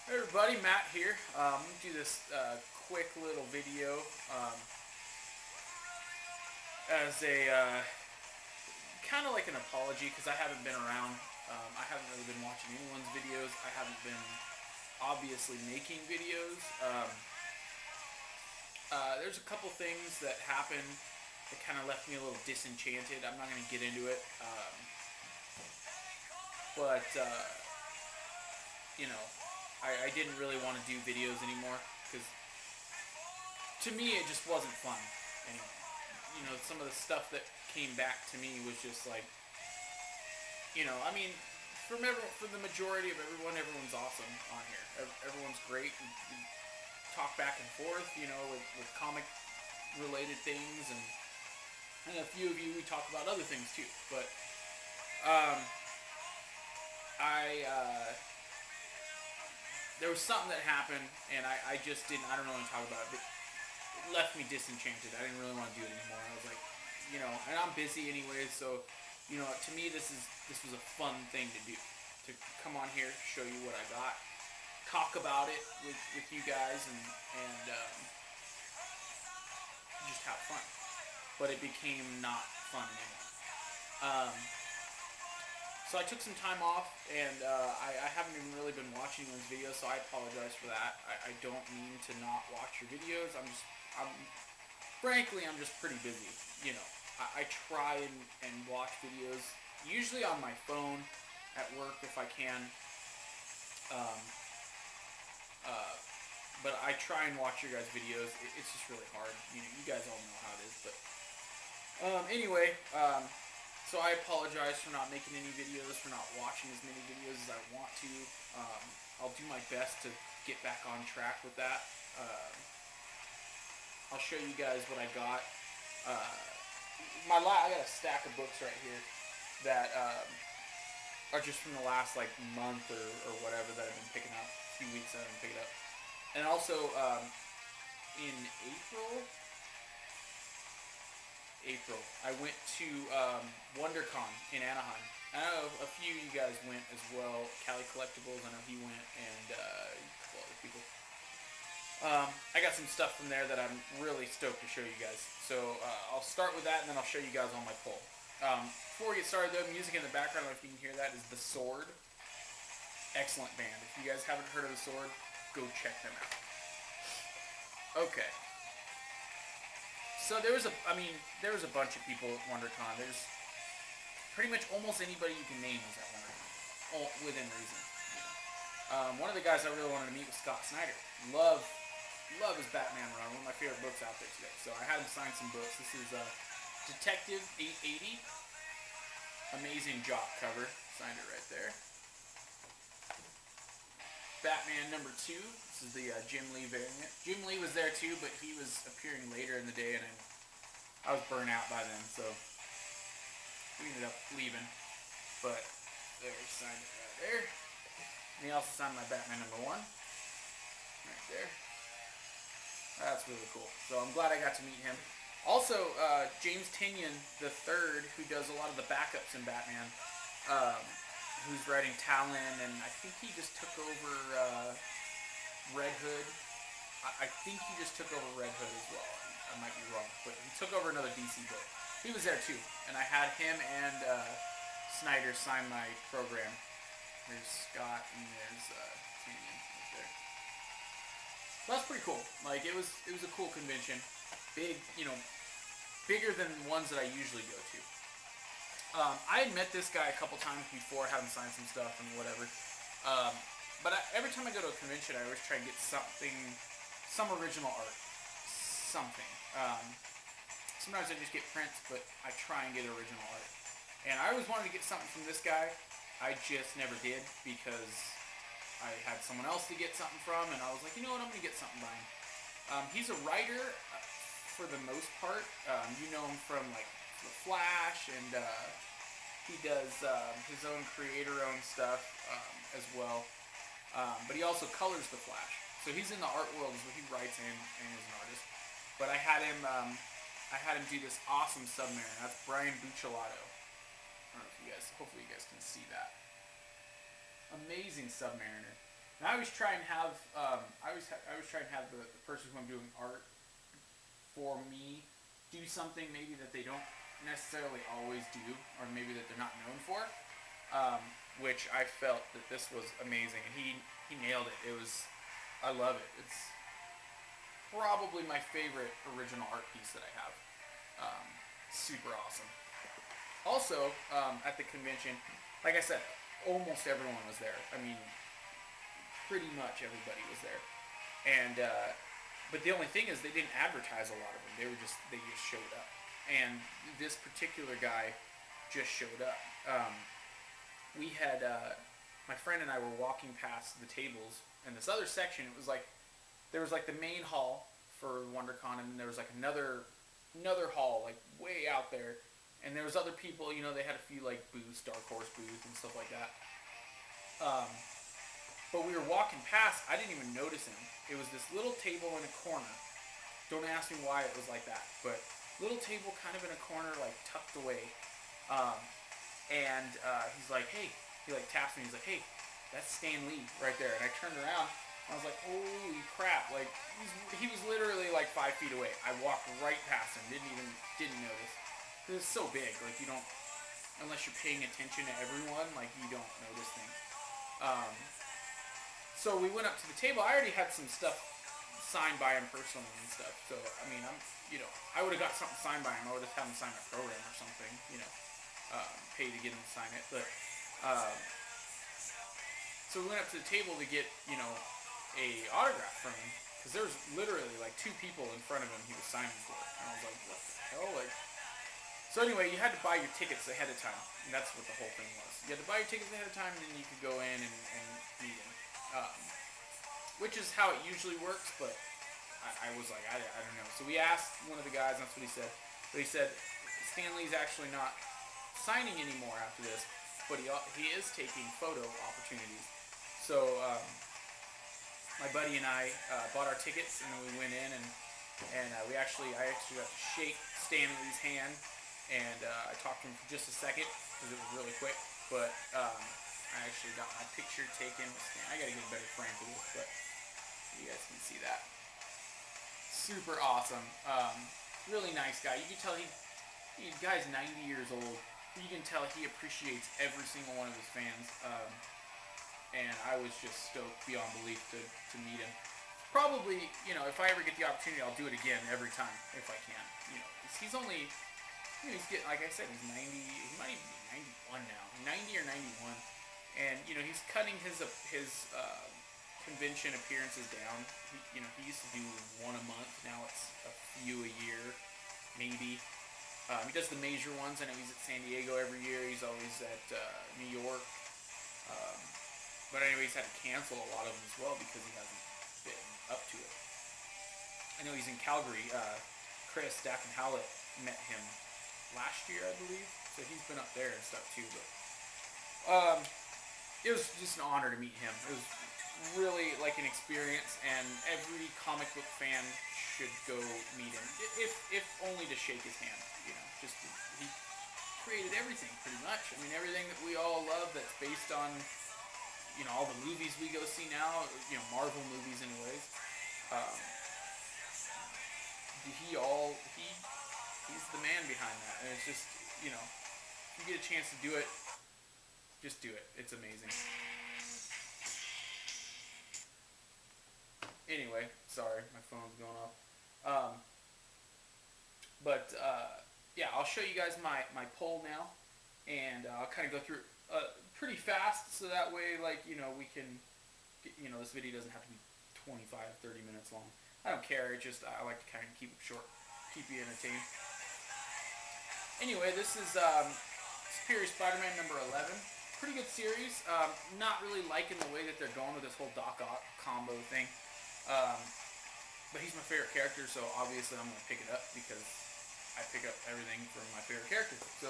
Hey everybody, Matt here. I'm going to do this quick little video as a kind of like an apology because I haven't been around. I haven't really been watching anyone's videos. I haven't been obviously making videos. There's a couple things that happened that kind of left me a little disenchanted. I'm not going to get into it, but you know, I didn't really want to do videos anymore because to me it just wasn't fun anymore. You know, some of the stuff that came back to me was just like, I mean, for the majority of everyone's awesome on here. Everyone's great. We talk back and forth, with comic related things, and a few of you we talk about other things too. But um, I there was something that happened, and I just didn't. I don't know what to talk about it, but it left me disenchanted. I didn't really want to do it anymore. I was like, and I'm busy anyway, so to me this was a fun thing to do, to come on here, show you what I got, talk about it with you guys, and just have fun. But it became not fun anymore. So I took some time off, and I haven't even really been watching those videos, so I apologize for that. I don't mean to not watch your videos. Frankly, I'm just pretty busy. I try and watch videos, usually on my phone, at work if I can. Um, uh, but I try and watch your guys' videos. It's just really hard. You guys all know how it is. But anyway, so I apologize for not making any videos, for not watching as many videos as I want to. I'll do my best to get back on track with that. I'll show you guys what I got. Uh, I got a stack of books right here that are just from the last like month or whatever that I've been picking up. A few weeks that I've been picking up, and also in April, I went to WonderCon in Anaheim. I know a few of you guys went as well. Cali Collectibles, I know he went, and a couple other people. I got some stuff from there that I'm really stoked to show you guys. So I'll start with that, and then I'll show you guys on my pull. Before we get started, though, music in the background, if you can hear that, is The Sword. Excellent band. If you guys haven't heard of The Sword, go check them out. Okay. So there was a bunch of people at WonderCon. There's pretty much almost anybody you can name was at WonderCon, all within reason. One of the guys I really wanted to meet was Scott Snyder. Love his Batman run. One of my favorite books out there today. So I had him sign some books. This is Detective 880. Amazing jock cover. Signed it right there. Batman #2. This is the Jim Lee variant. Jim Lee was there too, but he was appearing later in the day, and I was burnt out by then, so we ended up leaving. But there, he signed it right there. And he also signed my Batman #1 right there. That's really cool. So I'm glad I got to meet him. Also, James Tynion III, who does a lot of the backups in Batman, who's writing Talon, and I think he just took over Red Hood. I think he just took over Red Hood as well. I might be wrong, but he took over another DC book. He was there too, and I had him and Snyder sign my program. There's Scott and there's Tynion right there. So that's pretty cool. Like it was a cool convention. Big, bigger than ones that I usually go to. I had met this guy a couple times before, had him sign some stuff and whatever. But every time I go to a convention, I always try and get some original art, something. Sometimes I just get prints, but I try and get original art. And I always wanted to get something from this guy. I just never did because I had someone else to get something from, and I was like, you know what, I'm going to get something by him. He's a writer for the most part. You know him from like The Flash, and he does his own creator-owned stuff as well. But he also colors The Flash, so he's in the art world. So he writes and is an artist. But I had him do this awesome Submariner. That's Brian Buccellato. I don't know if you guys, hopefully you guys can see that. Amazing Submariner. And I always try and have I always try and have the person who I'm doing art for me do something maybe that they don't necessarily always do, or maybe that they're not known for. Um, which I felt that this was amazing, and he nailed it. It was, I love it. It's probably my favorite original art piece that I have. Um, Super awesome. Also, at the convention, like I said, almost everyone was there. I mean, pretty much everybody was there. And but the only thing is they didn't advertise a lot of them. They just showed up. And this particular guy just showed up. We had my friend and I were walking past the tables in this other section. It was like there was like the main hall for WonderCon, and there was like another hall like way out there. And there was other people. You know, they had a few like booths, Dark Horse booths and stuff like that. Um, But we were walking past. I didn't even notice him. It was this little table in a corner. Don't ask me why it was like that, but little table kind of in a corner, like tucked away. Um, and he's like, "Hey," he like taps me. He's like, "Hey, that's Stan Lee right there." And I turned around. And I was like, "Holy crap!" Like he was literally like 5 feet away. I walked right past him. Didn't notice. It's so big. Like you don't, unless you're paying attention to everyone, like you don't notice things. Um, So we went up to the table. I already had some stuff signed by him personally and stuff. So I mean, I would have got something signed by him. I would have had him sign my program or something. Pay to get him to sign it. But um, so we went up to the table to get a autograph from him, because there was literally like two people in front of him he was signing for, and I was like, what the hell, like. So anyway, you had to buy your tickets ahead of time, and that's what the whole thing was. You had to buy your tickets ahead of time, and then you could go in and meet him. Um, which is how it usually works, but I was like, I don't know. So we asked one of the guys, and that's what he said. But he said, Stan Lee's actually not signing anymore after this, but he is taking photo opportunities. So my buddy and I bought our tickets, and then we went in, and I actually got to shake Stan Lee's hand, and I talked to him for just a second, because it was really quick, but I actually got my picture taken with Stan. I gotta get a better frame for this, but you guys can see that. Super awesome. Really nice guy. You can tell the guy's 90 years old. You can tell he appreciates every single one of his fans. And I was just stoked beyond belief to meet him. Probably, if I ever get the opportunity, I'll do it again every time if I can. He's only, he's getting, like I said, he's 90. He might even be 91 now, 90 or 91. And he's cutting his convention appearances down. He used to do one a month. Now it's a few a year, maybe. He does the major ones. I know he's at San Diego every year. He's always at New York. But anyway, he's had to cancel a lot of them as well because he hasn't been up to it. I know he's in Calgary. Chris Daffin Howlett met him last year, I believe. So he's been up there and stuff too. But it was just an honor to meet him. It was really like an experience, and every comic book fan should go meet him, if only to shake his hand. He created everything pretty much. I mean, everything that we all love that's based on all the movies we go see now. Marvel movies, anyways. He's the man behind that, and it's just if you get a chance to do it, just do it. It's amazing. Anyway, sorry, my phone's going off. Yeah, I'll show you guys my poll now, and I'll kind of go through pretty fast, so that way, we can, this video doesn't have to be 25, 30 minutes long. I don't care. I like to kind of keep it short, keep you entertained. Anyway, this is Superior Spider-Man number 11. Pretty good series. Not really liking the way that they're going with this whole Doc Ock combo thing. But he's my favorite character, so obviously I'm going to pick it up because I pick up everything from my favorite character. So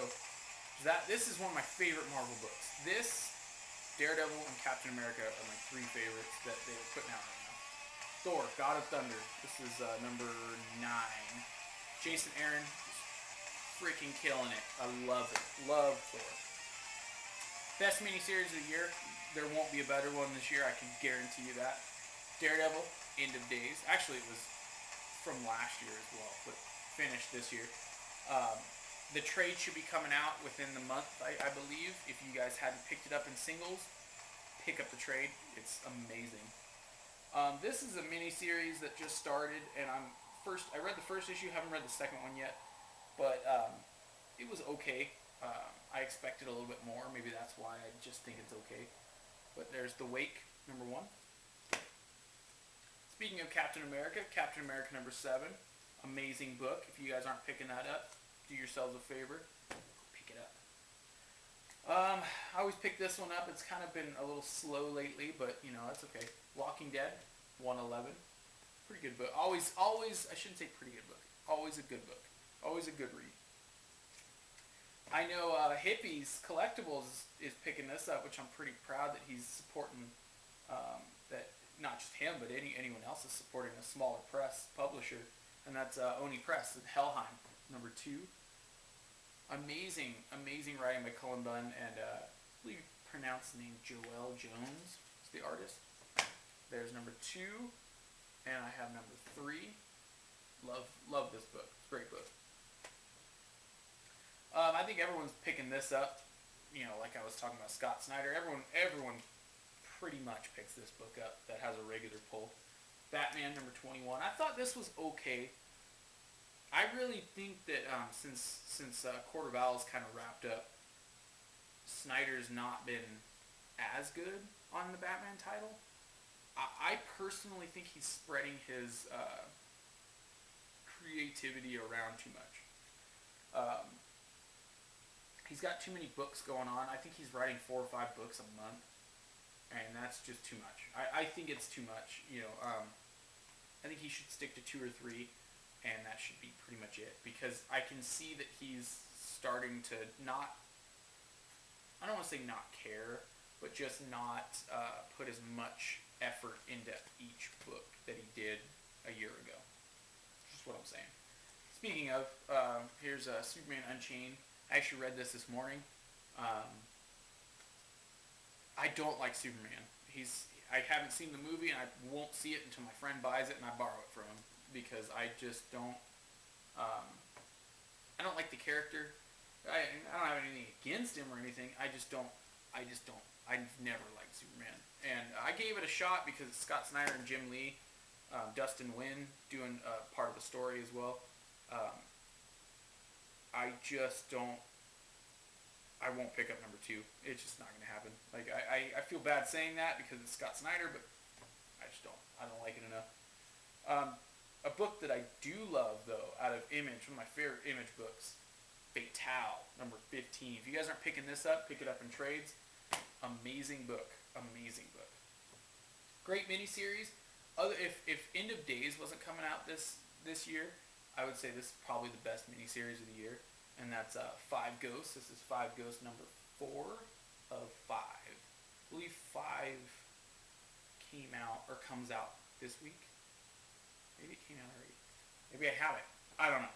this is one of my favorite Marvel books. This, Daredevil, and Captain America are my three favorites that they're putting out right now. Thor, God of Thunder. This is number 9. Jason Aaron, freaking killing it. I love it. Love Thor. Best miniseries of the year, There won't be a better one this year. I can guarantee you that. Daredevil, End of Days. Actually, it was from last year as well, but finished this year. Um, the trade should be coming out within the month, I believe. If you guys hadn't picked it up in singles, pick up the trade. It's amazing. This is a mini series that just started, and I read the first issue. Haven't read the second one yet, but it was okay. I expected a little bit more. Maybe that's why I just think it's okay. But there's The Wake, number 1. Speaking of Captain America number 7. Amazing book. If you guys aren't picking that up, do yourselves a favor. Pick it up. I always pick this one up. It's kind of been a little slow lately, but you know, that's okay. Walking Dead, 111. Pretty good book. Always, I shouldn't say pretty good book. Always a good book. Always a good read. I know Hippies Collectibles is picking this up, which I'm pretty proud that he's supporting. That not just him, but anyone else is supporting a smaller press publisher, and that's Oni Press and Helheim, number 2. Amazing writing by Cullen Bunn, and I believe you pronounce the name Joelle Jones is the artist. There's number 2, and I have number 3. Love this book. It's a great book. I think everyone's picking this up. You know, like I was talking about Scott Snyder. Everyone pretty much picks this book up that has a regular pull. Batman number 21. I thought this was okay. I really think that since Court of Owls kind of wrapped up, Snyder's not been as good on the Batman title. I personally think he's spreading his creativity around too much. He's got too many books going on. I think he's writing 4 or 5 books a month, and that's just too much. I think it's too much. You know, I think he should stick to 2 or 3, and that should be pretty much it. Because I can see that he's starting to not, I don't want to say not care, but just not put as much effort into each book that he did a year ago. That's just what I'm saying. Speaking of, here's Superman Unchained. I actually read this morning. I don't like Superman. I haven't seen the movie, and I won't see it until my friend buys it and I borrow it from him, because I just don't. I don't like the character. I don't have anything against him or anything. I've never liked Superman, and I gave it a shot because it's Scott Snyder and Jim Lee, Dustin Nguyen doing part of the story as well. I just don't. I won't pick up number 2. It's just not going to happen. Like I feel bad saying that because it's Scott Snyder, but I just don't. I don't like it enough. A book that I do love, though, out of Image, one of my favorite Image books, Fatale, number 15. If you guys aren't picking this up, pick it up in trades. Amazing book. Amazing book. Great miniseries. If End of Days wasn't coming out this year, I would say this is probably the best miniseries of the year, and that's 5 Ghosts. This is 5 Ghosts number 4 of 5. I believe 5 came out or comes out this week. Maybe it came out already. Maybe I haven't. I don't know.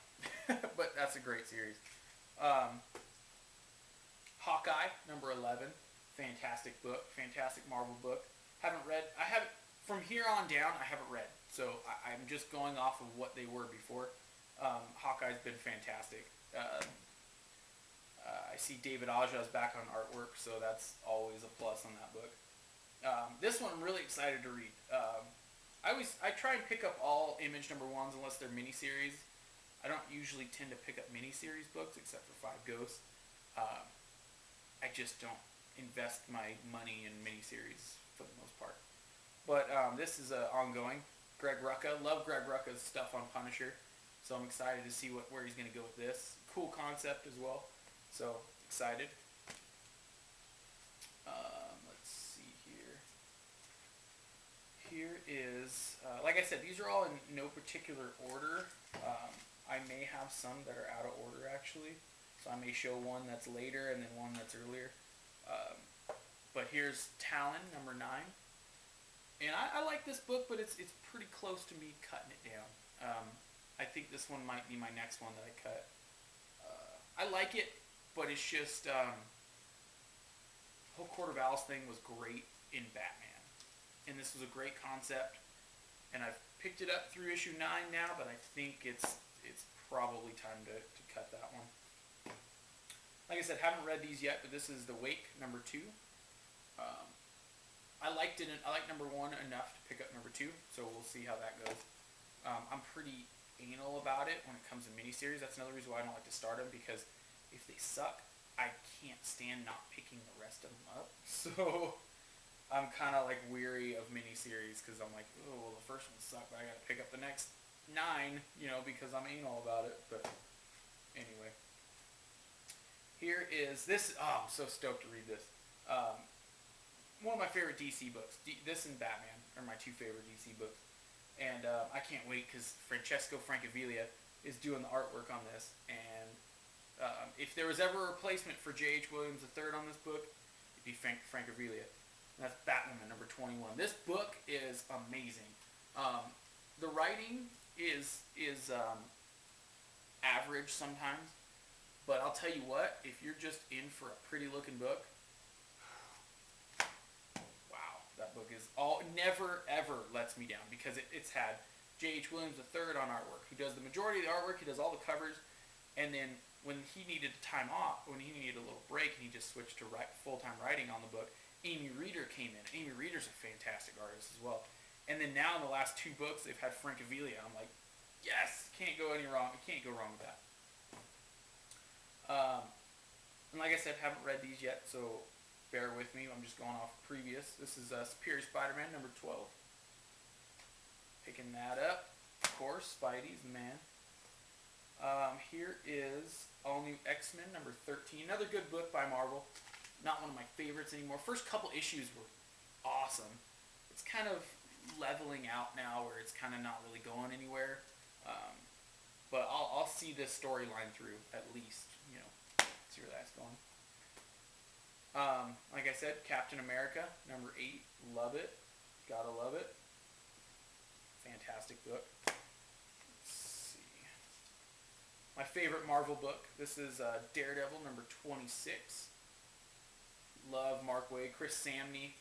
But that's a great series. Hawkeye number 11. Fantastic book. Fantastic Marvel book. Haven't read. From here on down, I haven't read. So I'm just going off of what they were before. Hawkeye's been fantastic. I see David Aja's back on artwork, so that's always a plus on that book. This one I'm really excited to read. I try and pick up all Image number 1s unless they're miniseries. I don't usually tend to pick up miniseries books except for 5 Ghosts. I just don't invest my money in miniseries for the most part. But this is ongoing. Greg Rucka. Love Greg Rucka's stuff on Punisher. So I'm excited to see where he's going to go with this. Cool concept as well. So excited. Let's see here. Here is, like I said, these are all in no particular order. I may have some that are out of order actually. So I may show one that's later and then one that's earlier. But here's Talon, number 9. And I like this book, but it's pretty close to me cutting it down. I think this one might be my next one that I cut. I like it, but it's just whole Court of Owls thing was great in Batman, and this was a great concept. And I've picked it up through issue 9 now, but I think it's probably time to cut that one. Like I said, haven't read these yet, but this is The Wake number 2. I liked it. I like number 1 enough to pick up number 2, so we'll see how that goes. I'm pretty anal about it when it comes to miniseries. That's another reason why I don't like to start them, because if they suck, I can't stand not picking the rest of them up. So I'm kind of like weary of miniseries, because I'm like, oh, well, the first one sucked, but I got to pick up the next 9, you know, because I'm anal about it. But anyway, here is this. Oh, I'm so stoked to read this. One of my favorite DC books. This and Batman are my 2 favorite DC books. And I can't wait, because Francesco Francavilla is doing the artwork on this. And if there was ever a replacement for J.H. Williams III on this book, it'd be Francavilla. And that's Batwoman number 21. This book is amazing. The writing is average sometimes. But I'll tell you what, if you're just in for a pretty looking book, that book is never ever lets me down, because it's had J.H. Williams III on artwork, who does the majority of the artwork. He does all the covers, and then when he needed time off, when he needed a little break, and he just switched to full-time writing on the book, Amy Reeder came in. Amy Reeder's a fantastic artist as well. And then now in the last 2 books, they've had Francavilla. I'm like, yes, can't go wrong with that. And like I said, haven't read these yet, so bear with me. I'm just going off previous. This is Superior Spider-Man number 12. Picking that up. Of course, Spidey's the man. Here is All New X-Men number 13. Another good book by Marvel. Not one of my favorites anymore. First couple issues were awesome. It's kind of leveling out now, where it's kind of not really going anywhere. But I'll see this storyline through at least. You know, see where that's going. Like I said, Captain America, number 8. Love it. Gotta love it. Fantastic book. Let's see. My favorite Marvel book. This is Daredevil, number 26. Love Mark Waid. Chris Samney,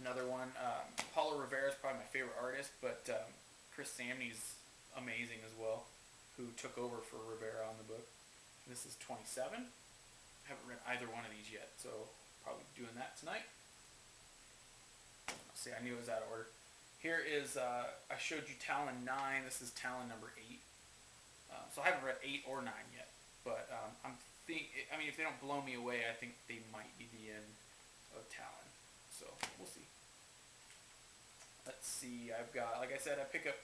another one. Paulo Rivera is probably my favorite artist, but Chris Samney's amazing as well, who took over for Rivera on the book. This is 27. I haven't read either one of these yet, so probably doing that tonight. Let's see, I knew it was out of order. Here is, I showed you Talon 9. This is Talon number 8. So I haven't read 8 or 9 yet. But I mean, if they don't blow me away, I think they might be the end of Talon. So we'll see. Let's see, I've got, like I said, I pick up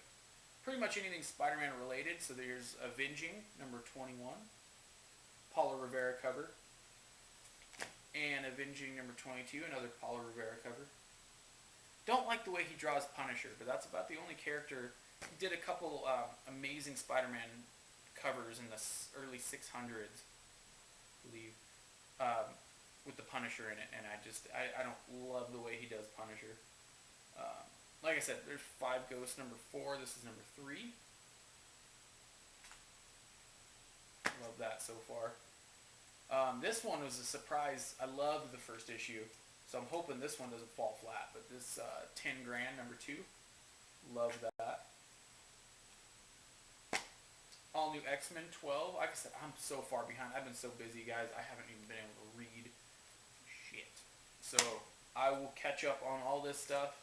pretty much anything Spider-Man related. So there's Avenging, number 21. Paulo Rivera cover. And Avenging number 22, another Paulo Rivera cover. Don't like the way he draws Punisher, but that's about the only character. He did a couple amazing Spider-Man covers in the early 600s, I believe, with the Punisher in it, and I don't love the way he does Punisher. Like I said, there's 5 Ghosts, number 4. This is number 3. Love that so far. This one was a surprise. I loved the first issue, so I'm hoping this one doesn't fall flat. But this 10 Grand, number 2. Love that. All New X-Men 12. Like I said, I'm so far behind. I've been so busy, guys. I haven't even been able to read shit. So I will catch up on all this stuff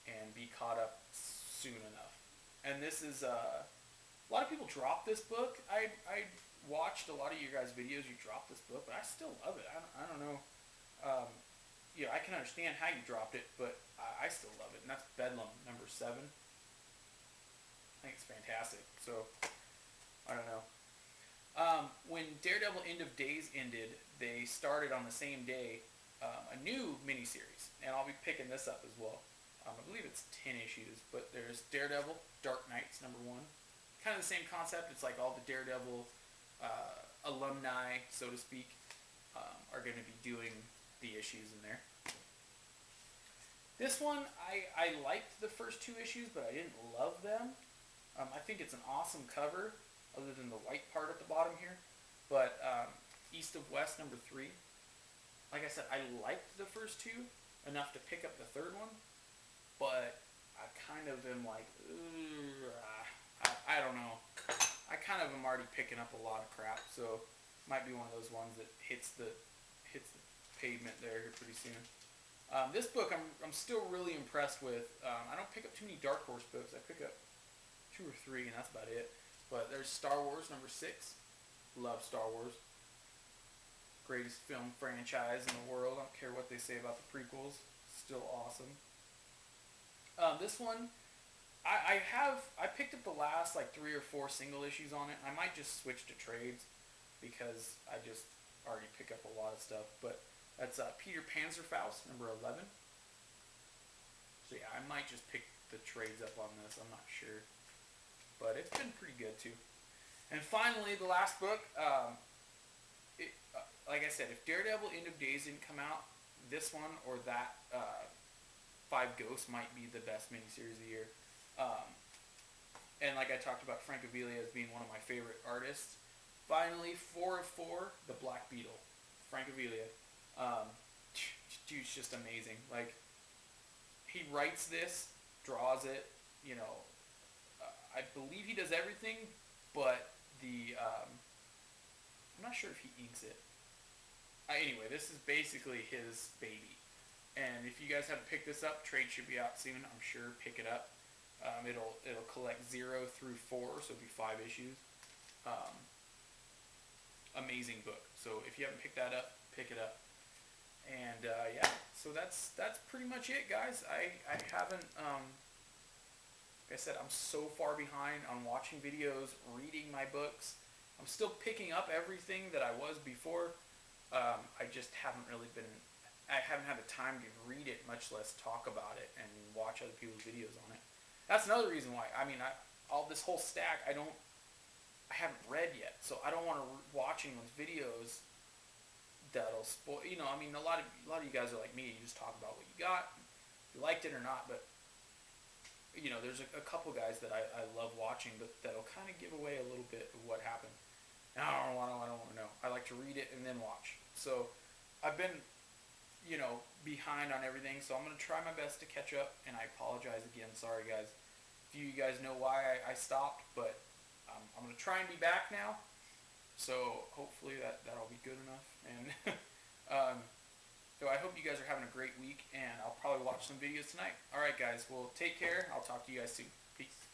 and be caught up soon enough. And this is a lot of people drop this book. I watched a lot of your guys' videos. You dropped this book, but I still love it. I don't know. You know, I can understand how you dropped it, but I still love it. And that's Bedlam, number 7. I think it's fantastic. So I don't know. When Daredevil End of Days ended, they started on the same day a new miniseries, and I'll be picking this up as well. I believe it's 10 issues, but there's Daredevil Dark Knights, number 1. Kind of the same concept. It's like all the Daredevil alumni, so to speak, are going to be doing the issues in there. This one, I liked the first 2 issues, but I didn't love them. I think it's an awesome cover, other than the white part at the bottom here. But East of West, number 3. like I said, I liked the first two enough to pick up the third one, but I kind of am like, I don't know. I kind of am already picking up a lot of crap, so might be one of those ones that hits the pavement there pretty soon. This book I'm still really impressed with. I don't pick up too many Dark Horse books. I pick up 2 or 3, and that's about it. But there's Star Wars #6. Love Star Wars. Greatest film franchise in the world. I don't care what they say about the prequels. Still awesome. This one, I picked up the last like 3 or 4 single issues on it. I might just switch to trades because I just already pick up a lot of stuff. But that's Peter Panzerfaust #11. So yeah, I might just pick the trades up on this. I'm not sure, but it's been pretty good too. And finally, the last book. Like I said, if Daredevil End of Days didn't come out, this one or that 5 Ghosts might be the best miniseries of the year. And like I talked about Francavilla as being one of my favorite artists. Finally, 4 of 4, The Black Beetle. Francavilla. Dude's just amazing. Like, he writes this, draws it, you know. I believe he does everything, but I'm not sure if he inks it. Anyway, this is basically his baby. And if you guys haven't picked this up, trade should be out soon. I'm sure. Pick it up. It'll collect 0 through 4, so it'll be 5 issues. Amazing book. So if you haven't picked that up, pick it up. And yeah, so that's pretty much it, guys. I haven't. Like I said, I'm so far behind on watching videos, reading my books. I'm still picking up everything that I was before. I just haven't really been. I haven't had the time to read it, much less talk about it and watch other people's videos on it. That's another reason why. I mean, all this whole stack, I haven't read yet, so I don't want to watching those videos that'll spoil. You know, I mean, a lot of you guys are like me. You just talk about what you got, if you liked it or not. But you know, there's a couple guys that I love watching, but that'll kind of give away a little bit of what happened. And I don't want to know. I like to read it and then watch. So I've been, you know, behind on everything. So I'm going to try my best to catch up. And I apologize again. Sorry, guys. If you guys know why I stopped. But I'm going to try and be back now. So hopefully that'll be good enough. And so I hope you guys are having a great week. And I'll probably watch some videos tonight. All right, guys. Well, take care. I'll talk to you guys soon. Peace.